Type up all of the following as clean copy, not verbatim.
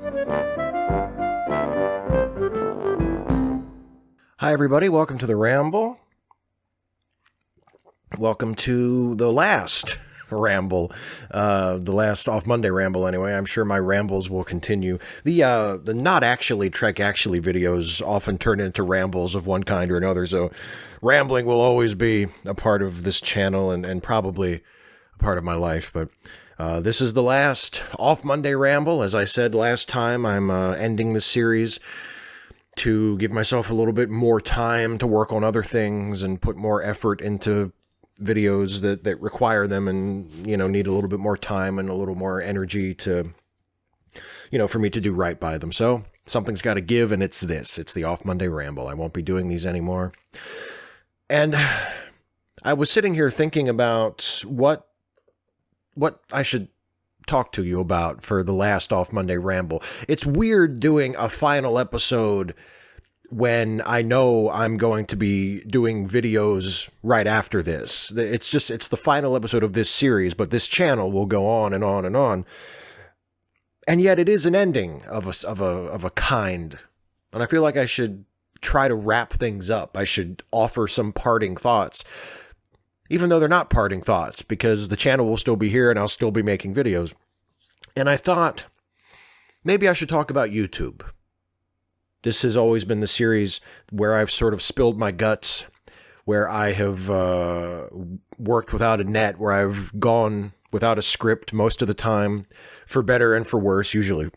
Hi, everybody. Welcome to the Ramble. Welcome to the last Ramble, the last off Monday Ramble. Anyway, I'm sure my rambles will continue. The not actually Trek actually videos often turn into rambles of one kind or another. So, rambling will always be a part of this channel and probably a part of my life. But this is the last off Monday Ramble. As I said last time, I'm ending the series to give myself a little bit more time to work on other things and put more effort into videos that require them and, need a little bit more time and a little more energy to, for me to do right by them. So something's got to give, and it's this. It's the Off Monday Ramble. I won't be doing these anymore. And I was sitting here thinking about what I should talk to you about for the last Off Monday Ramble. It's weird doing a final episode when I know I'm going to be doing videos right after this. It's the final episode of this series, but this channel will go on and on and on. And yet it is an ending of a kind. And I feel like I should try to wrap things up. I should offer some parting thoughts, even though they're not parting thoughts, because the channel will still be here and I'll still be making videos. And I thought maybe I should talk about YouTube. This has always been the series where I've sort of spilled my guts, where I have worked without a net, where I've gone without a script most of the time, for better and for worse, usually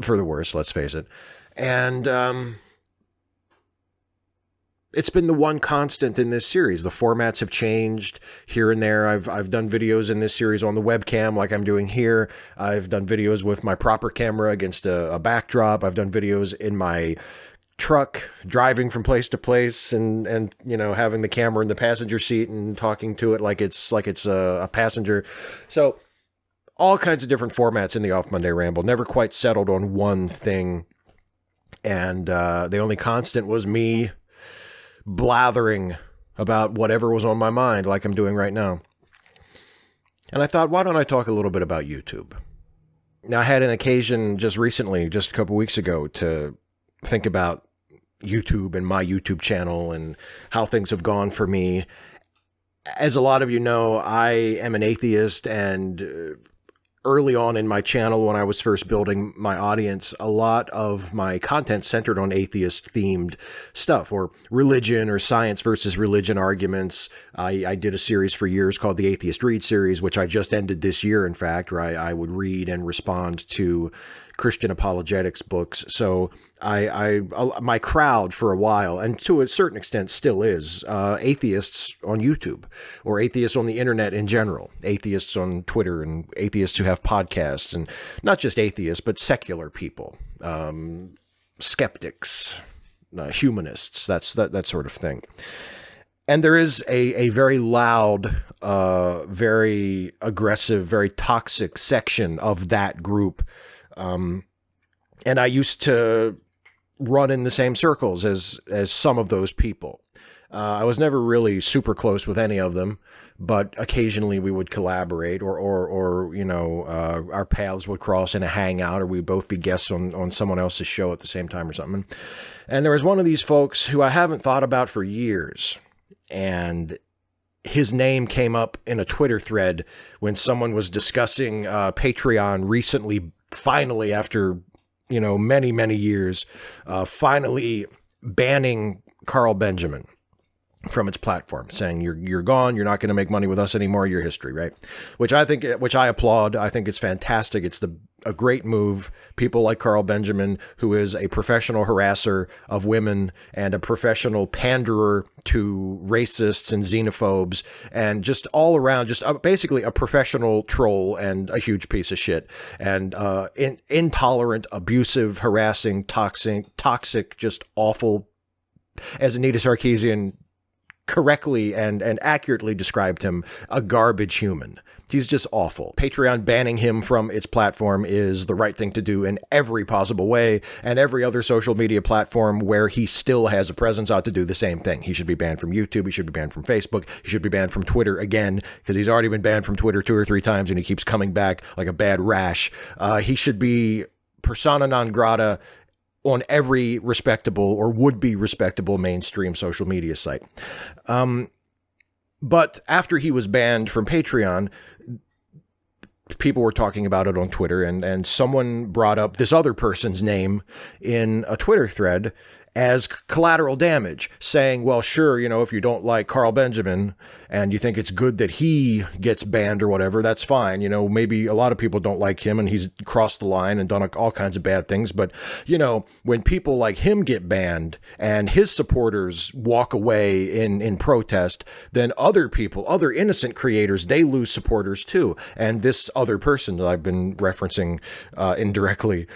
for the worse, let's face it. And it's been the one constant in this series. The formats have changed here and there. I've done videos in this series on the webcam like I'm doing here. I've done videos with my proper camera against a backdrop. I've done videos in my truck driving from place to place and having the camera in the passenger seat and talking to it like it's a passenger. So all kinds of different formats in the Off Monday Ramble. Never quite settled on one thing. And the only constant was me blathering about whatever was on my mind, like I'm doing right now. And I thought, why don't I talk a little bit about YouTube? Now, I had an occasion just recently, just a couple weeks ago, to think about YouTube and my YouTube channel and how things have gone for me. As a lot of you know, I am an atheist, and early on in my channel, when I was first building my audience, a lot of my content centered on atheist-themed stuff, or religion or science versus religion arguments. I did a series for years called the Atheist Read series, which I just ended this year, in fact, where I would read and respond to Christian apologetics books. So my crowd for a while, and to a certain extent still is, atheists on YouTube, or atheists on the internet in general, atheists on Twitter, and atheists who have podcasts, and not just atheists, but secular people, skeptics, humanists, that sort of thing. And there is a very loud, very aggressive, very toxic section of that group. And I used to run in the same circles as some of those people. I was never really super close with any of them, but occasionally we would collaborate, or our paths would cross in a hangout, or we'd both be guests on someone else's show at the same time or something. And there was one of these folks who I haven't thought about for years, and his name came up in a Twitter thread when someone was discussing Patreon recently, finally, after many, many years, finally banning Carl Benjamin from its platform, saying you're gone, you're not going to make money with us anymore, your history, right? Which I applaud. I think it's fantastic. It's a great move. People like Carl Benjamin, who is a professional harasser of women and a professional panderer to racists and xenophobes, and just all around, just basically a professional troll and a huge piece of shit, and intolerant, abusive, harassing, toxic, just awful, as Anita Sarkeesian correctly and accurately described him, a garbage human. He's just awful. Patreon banning him from its platform is the right thing to do in every possible way, and every other social media platform where he still has a presence ought to do the same thing. He should be banned from YouTube. He should be banned from Facebook. He should be banned from Twitter again, because he's already been banned from Twitter 2 or 3 times and he keeps coming back like a bad rash. He should be persona non grata on every respectable or would-be respectable mainstream social media site. But after he was banned from Patreon, people were talking about it on Twitter, and someone brought up this other person's name in a Twitter thread as collateral damage, saying, well, sure, if you don't like Carl Benjamin and you think it's good that he gets banned or whatever, that's fine. Maybe a lot of people don't like him and he's crossed the line and done all kinds of bad things. But, when people like him get banned and his supporters walk away in protest, then other people, other innocent creators, they lose supporters too. And this other person that I've been referencing indirectly,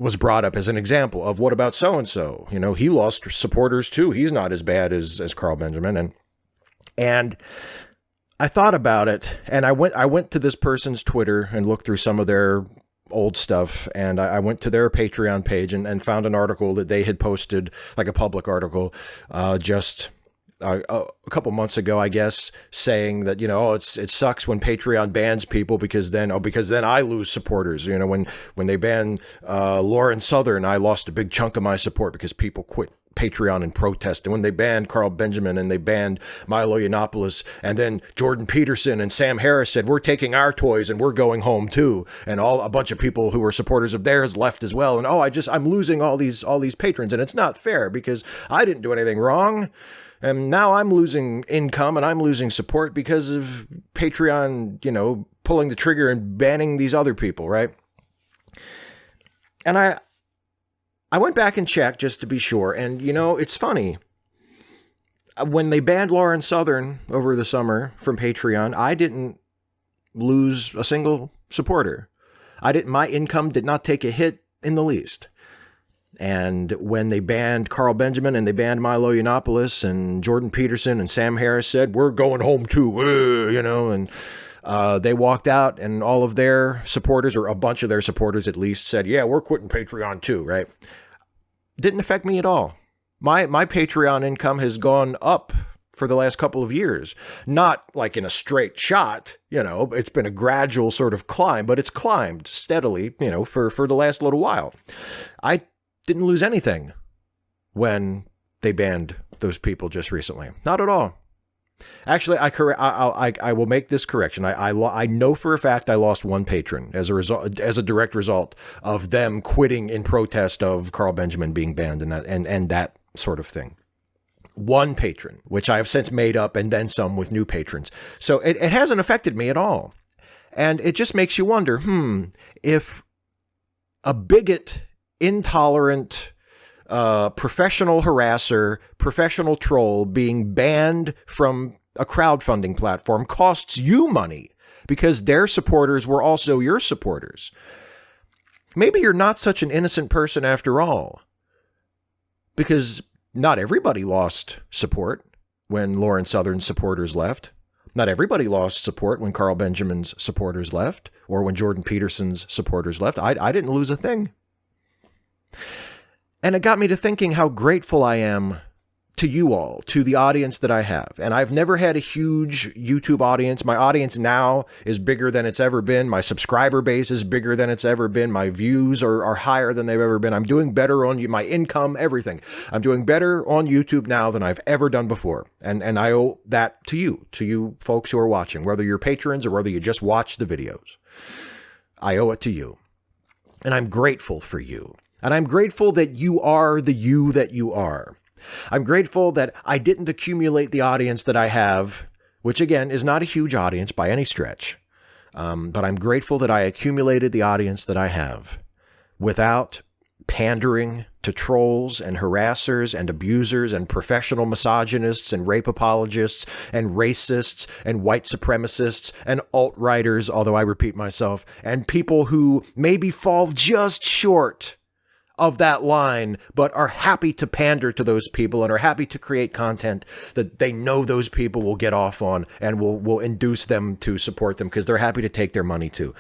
was brought up as an example of what about so-and-so? He lost supporters too. He's not as bad as Carl Benjamin. And I thought about it, and I went to this person's Twitter and looked through some of their old stuff, and I went to their Patreon page and found an article that they had posted, like a public article, just a couple months ago, I guess, saying that, it sucks when Patreon bans people because then I lose supporters. When they banned Lauren Southern, I lost a big chunk of my support because people quit Patreon in protest. And when they banned Carl Benjamin and they banned Milo Yiannopoulos, and then Jordan Peterson and Sam Harris said, we're taking our toys and we're going home too. And a bunch of people who were supporters of theirs left as well. And I'm losing all these patrons, and it's not fair because I didn't do anything wrong. And now I'm losing income and I'm losing support because of Patreon, pulling the trigger and banning these other people, right? And I went back and checked just to be sure. And, it's funny. When they banned Lauren Southern over the summer from Patreon, I didn't lose a single supporter. My income did not take a hit in the least. And when they banned Carl Benjamin and they banned Milo Yiannopoulos, and Jordan Peterson and Sam Harris said, we're going home too, and they walked out, and all of their supporters, or a bunch of their supporters at least, said, yeah, we're quitting Patreon too, right? Didn't affect me at all. My Patreon income has gone up for the last couple of years. Not like in a straight shot, it's been a gradual sort of climb, but it's climbed steadily, for the last little while. I didn't lose anything when they banned those people just recently. Not at all. Actually, I will make this correction. I know for a fact I lost one patron as a direct result of them quitting in protest of Carl Benjamin being banned and that sort of thing. One patron, which I have since made up, and then some with new patrons. So it hasn't affected me at all. And it just makes you wonder, if a bigot, intolerant, professional harasser, professional troll being banned from a crowdfunding platform costs you money because their supporters were also your supporters. Maybe you're not such an innocent person after all, because not everybody lost support when Lauren Southern's supporters left. Not everybody lost support when Carl Benjamin's supporters left, or when Jordan Peterson's supporters left. I didn't lose a thing. And it got me to thinking how grateful I am to you all, to the audience that I have. And I've never had a huge YouTube audience. My audience now is bigger than it's ever been. My subscriber base is bigger than it's ever been. My views are higher than they've ever been. I'm doing better on my income, everything. I'm doing better on YouTube now than I've ever done before. And I owe that to you folks who are watching, whether you're patrons or whether you just watch the videos. I owe it to you. And I'm grateful for you. And I'm grateful that you are the you that you are. I'm grateful that I didn't accumulate the audience that I have, which again is not a huge audience by any stretch. But I'm grateful that I accumulated the audience that I have without pandering to trolls and harassers and abusers and professional misogynists and rape apologists and racists and white supremacists and alt-righters, although I repeat myself, and people who maybe fall just short of that line, but are happy to pander to those people and are happy to create content that they know those people will get off on and will induce them to support them because they're happy to take their money too.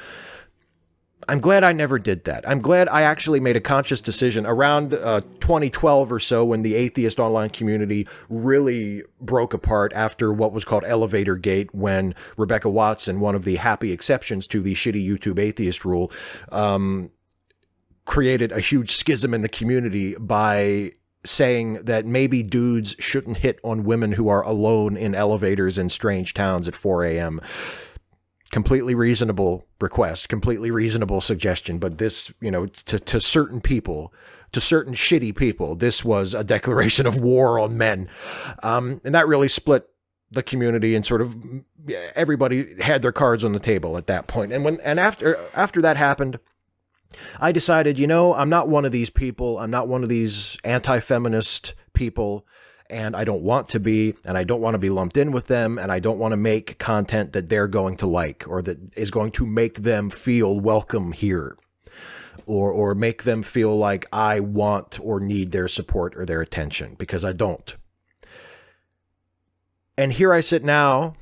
I'm glad I never did that. I'm glad I actually made a conscious decision around 2012 or so, when the atheist online community really broke apart after what was called Elevator Gate, when Rebecca Watson, one of the happy exceptions to the shitty YouTube atheist rule, created a huge schism in the community by saying that maybe dudes shouldn't hit on women who are alone in elevators in strange towns at 4 a.m. Completely reasonable request, completely reasonable suggestion. But this, to certain people, to certain shitty people, this was a declaration of war on men. And that really split the community, and sort of everybody had their cards on the table at that point. And after that happened, I decided, I'm not one of these people. I'm not one of these anti-feminist people, and I don't want to be, and I don't want to be lumped in with them, and I don't want to make content that they're going to like, or that is going to make them feel welcome here, or make them feel like I want or need their support or their attention, because I don't. And here I sit now,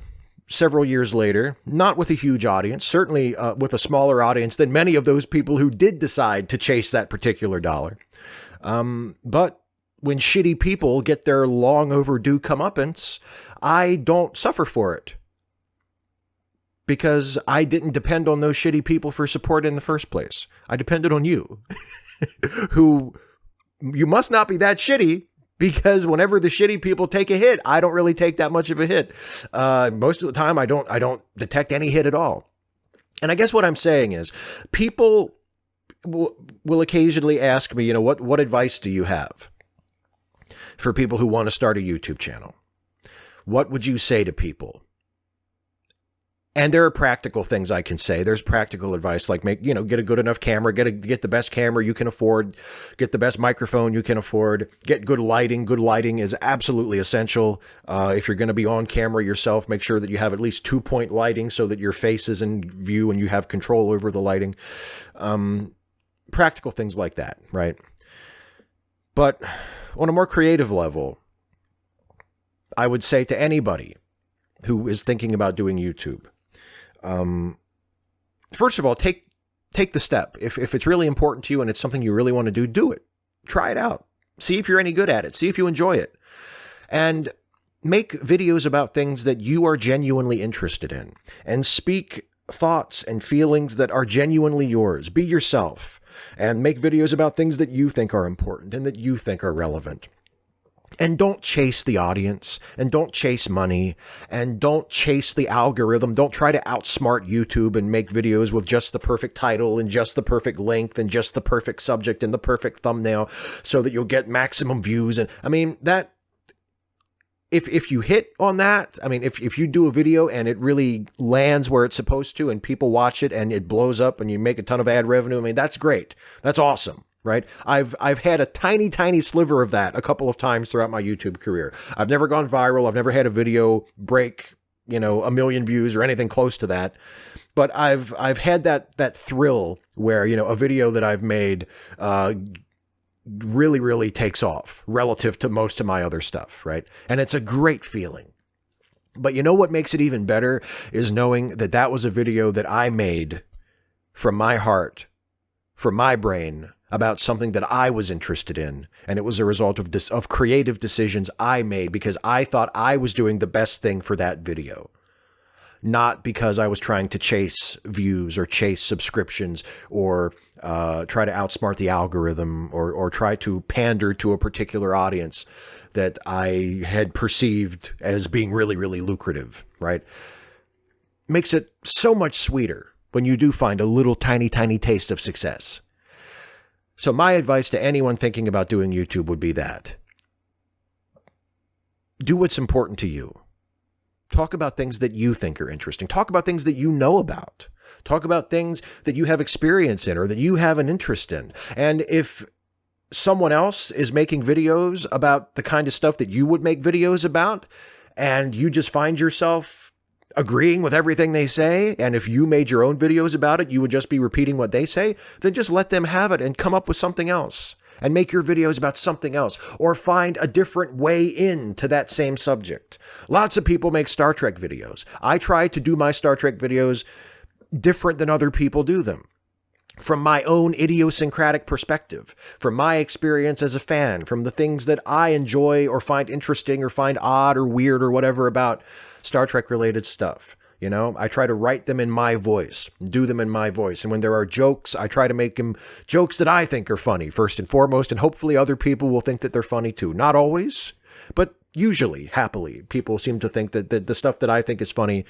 several years later, not with a huge audience, certainly with a smaller audience than many of those people who did decide to chase that particular dollar. But when shitty people get their long overdue comeuppance, I don't suffer for it, because I didn't depend on those shitty people for support in the first place. I depended on you, who you must not be that shitty, because whenever the shitty people take a hit, I don't really take that much of a hit. Most of the time, I don't detect any hit at all. And I guess what I'm saying is, people will occasionally ask me, what advice do you have for people who want to start a YouTube channel? What would you say to people? And there are practical things I can say. There's practical advice like get a good enough camera, get the best camera you can afford, get the best microphone you can afford, get good lighting. Good lighting is absolutely essential. If you're going to be on camera yourself, make sure that you have at least 2-point lighting so that your face is in view and you have control over the lighting. Practical things like that, right? But on a more creative level, I would say to anybody who is thinking about doing YouTube, first of all, take the step. If it's really important to you and it's something you really want to do it. Try it out. See if you're any good at it. See if you enjoy it. And make videos about things that you are genuinely interested in. And speak thoughts and feelings that are genuinely yours. Be yourself. And make videos about things that you think are important and that you think are relevant. And don't chase the audience, and don't chase money, and don't chase the algorithm. Don't try to outsmart YouTube and make videos with just the perfect title and just the perfect length and just the perfect subject and the perfect thumbnail so that you'll get maximum views. And I mean, that if you hit on that, I mean, if you do a video and it really lands where it's supposed to and people watch it and it blows up and you make a ton of ad revenue, I mean, that's great. That's awesome. Right? I've had a tiny sliver of that a couple of times throughout my YouTube career. I've never gone viral. I've never had a video break, 1 million views or anything close to that. But I've had that thrill where, a video that I've made really takes off relative to most of my other stuff, right? And it's a great feeling. But what makes it even better is knowing that that was a video that I made from my heart, from my brain, about something that I was interested in. And it was a result of creative decisions I made because I thought I was doing the best thing for that video. Not because I was trying to chase views or chase subscriptions or try to outsmart the algorithm or try to pander to a particular audience that I had perceived as being really lucrative, right? Makes it so much sweeter when you do find a little tiny taste of success. So my advice to anyone thinking about doing YouTube would be that. Do what's important to you. Talk about things that you think are interesting. Talk about things that you know about. Talk about things that you have experience in or that you have an interest in. And if someone else is making videos about the kind of stuff that you would make videos about, and you just find yourself agreeing with everything they say, and if you made your own videos about it, you would just be repeating what they say, then just let them have it and come up with something else and make your videos about something else or find a different way into that same subject. Lots of people make Star Trek videos. I try to do my Star Trek videos different than other people do them. From my own idiosyncratic perspective, from my experience as a fan, from the things that I enjoy or find interesting or find odd or weird or whatever about Star Trek related stuff. You know, I try to write them in my voice, do them in my voice. And when there are jokes, I try to make them jokes that I think are funny, first and foremost, and hopefully other people will think that they're funny too. Not always, but usually, happily, people seem to think that the stuff that I think is funny,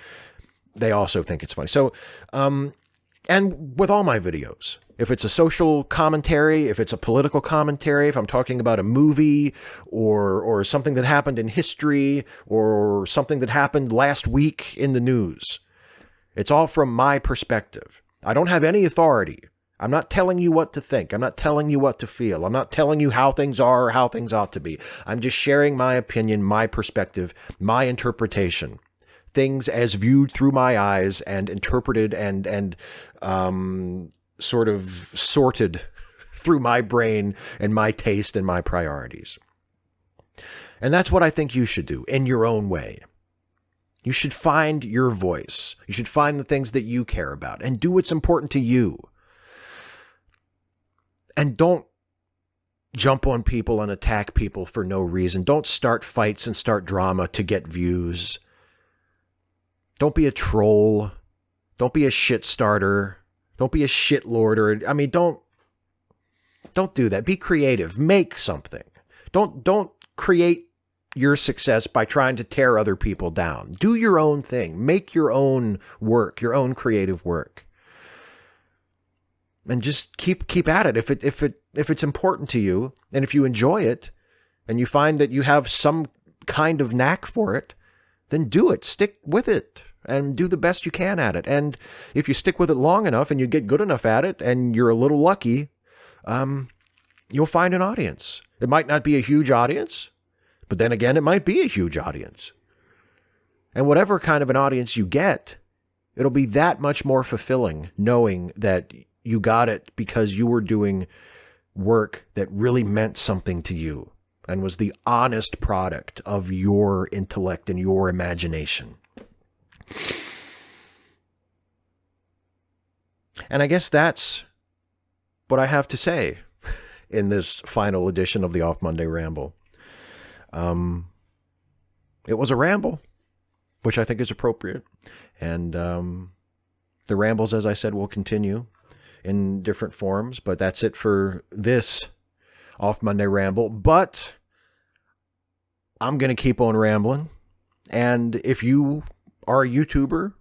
they also think it's funny. So, and with all my videos, if it's a social commentary, if it's a political commentary, if I'm talking about a movie or something that happened in history or something that happened last week in the news, it's all from my perspective. I don't have any authority. I'm not telling you what to think. I'm not telling you what to feel. I'm not telling you how things are or how things ought to be. I'm just sharing my opinion, my perspective, my interpretation. Things as viewed through my eyes and interpreted and sort of sorted through my brain and my taste and my priorities. And that's what I think you should do in your own way. You should find your voice. You should find the things that you care about and do what's important to you. And don't jump on people and attack people for no reason. Don't start fights and start drama to get views. Don't be a troll. Don't be a shit starter. Don't be a shit lorder. I mean, don't do that. Be creative. Make something. Don't create your success by trying to tear other people down. Do your own thing. Make your own work, your own creative work. And just keep at it. If it's important to you, and if you enjoy it, and you find that you have some kind of knack for it, then do it. Stick with it and do the best you can at it. And if you stick with it long enough and you get good enough at it and you're a little lucky, you'll find an audience. It might not be a huge audience, but then again, it might be a huge audience. And whatever kind of an audience you get, it'll be that much more fulfilling knowing that you got it because you were doing work that really meant something to you and was the honest product of your intellect and your imagination. And I guess that's what I have to say in this final edition of the Off Monday Ramble. It was a ramble, which I think is appropriate. And the rambles, as I said, will continue in different forms, but that's it for this Off Monday Ramble. But I'm going to keep on rambling. And if you are a YouTuber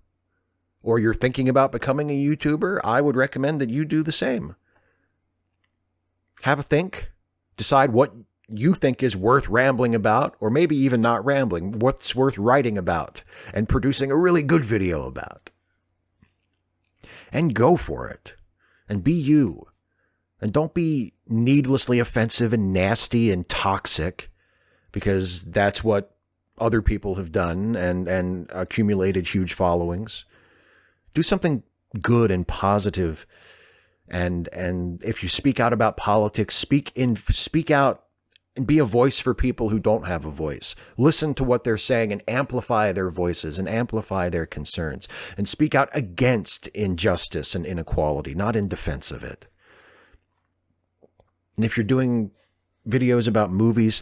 or you're thinking about becoming a YouTuber, I would recommend that you do the same. Have a think, decide what you think is worth rambling about, or maybe even not rambling, what's worth writing about and producing a really good video about. And go for it. And be you. And don't be needlessly offensive and nasty and toxic, because that's what other people have done and accumulated huge followings. Do something good and positive. And if you speak out about politics, speak out and be a voice for people who don't have a voice. Listen to what they're saying and amplify their voices and amplify their concerns. And speak out against injustice and inequality, not in defense of it. And if you're doing videos about movies,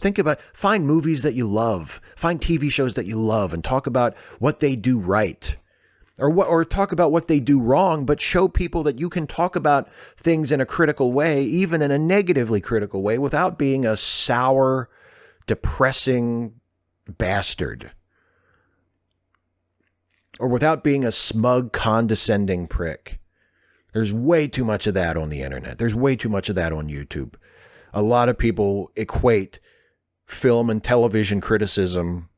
find movies that you love. Find TV shows that you love and talk about what they do right. Or talk about what they do wrong, but show people that you can talk about things in a critical way, even in a negatively critical way, without being a sour, depressing bastard. Or without being a smug, condescending prick. There's way too much of that on the internet. There's way too much of that on YouTube. A lot of people equate film and television criticism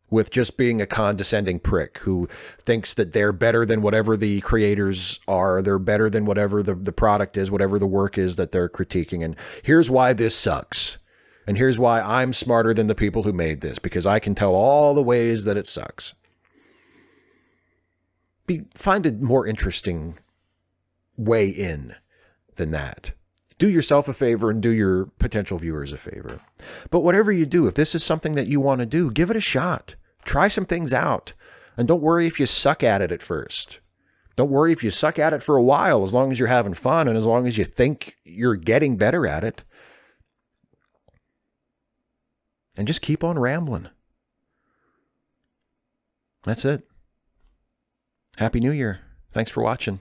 with just being a condescending prick who thinks that they're better than whatever the creators are. They're better than whatever the product is, whatever the work is that they're critiquing. And here's why this sucks. And here's why I'm smarter than the people who made this, because I can tell all the ways that it sucks. Find a more interesting way in than that. Do yourself a favor and do your potential viewers a favor. But whatever you do, if this is something that you want to do, give it a shot. Try some things out. And don't worry if you suck at it at first. Don't worry if you suck at it for a while, as long as you're having fun and as long as you think you're getting better at it. And just keep on rambling. That's it. Happy New Year. Thanks for watching.